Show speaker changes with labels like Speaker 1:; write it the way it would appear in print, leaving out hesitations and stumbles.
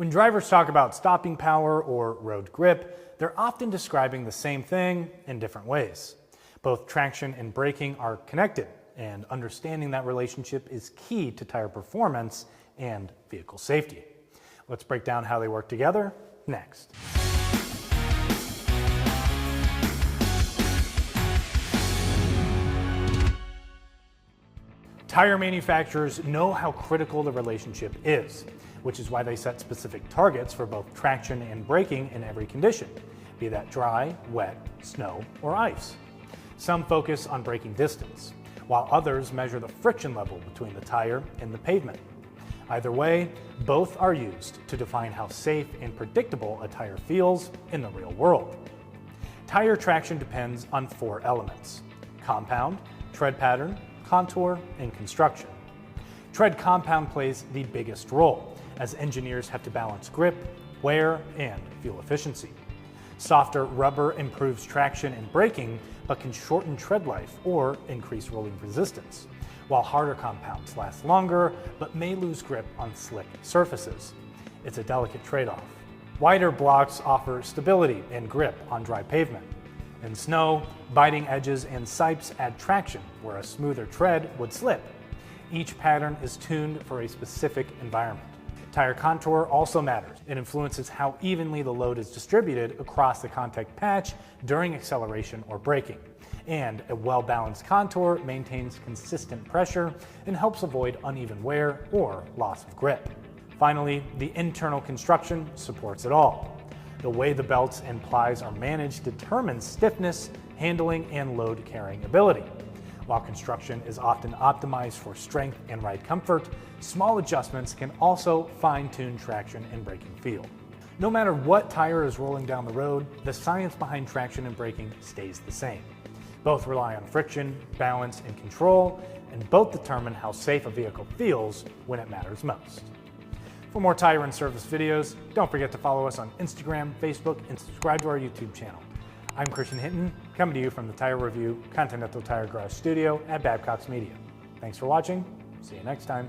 Speaker 1: When drivers talk about stopping power or road grip, they're often describing the same thing in different ways. Both traction and braking are connected, and understanding that relationship is key to tire performance and vehicle safety. Let's break down how they work together next. Tire manufacturers know how critical the relationship is, which is why they set specific targets for both traction and braking in every condition, be that dry, wet, snow, or ice. Some focus on braking distance, while others measure the friction level between the tire and the pavement. Either way, both are used to define how safe and predictable a tire feels in the real world. Tire traction depends on 4 elements: compound, tread pattern, contour, and construction. Tread compound plays the biggest role, as engineers have to balance grip, wear, and fuel efficiency. Softer rubber improves traction and braking, but can shorten tread life or increase rolling resistance, while harder compounds last longer, but may lose grip on slick surfaces. It's a delicate trade-off. Wider blocks offer stability and grip on dry pavement. In snow, biting edges and sipes add traction where a smoother tread would slip. Each pattern is tuned for a specific environment. Tire contour also matters. It influences how evenly the load is distributed across the contact patch during acceleration or braking. And a well-balanced contour maintains consistent pressure and helps avoid uneven wear or loss of grip. Finally, the internal construction supports it all. The way the belts and plies are managed determines stiffness, handling, and load carrying ability. While construction is often optimized for strength and ride comfort, small adjustments can also fine-tune traction and braking feel. No matter what tire is rolling down the road, the science behind traction and braking stays the same. Both rely on friction, balance, and control, and both determine how safe a vehicle feels when it matters most. For more tire and service videos, don't forget to follow us on Instagram, Facebook, and subscribe to our YouTube channel. I'm Christian Hinton, coming to you from the Tire Review Continental Tire Garage studio at Babcox Media. Thanks for watching. See you next time.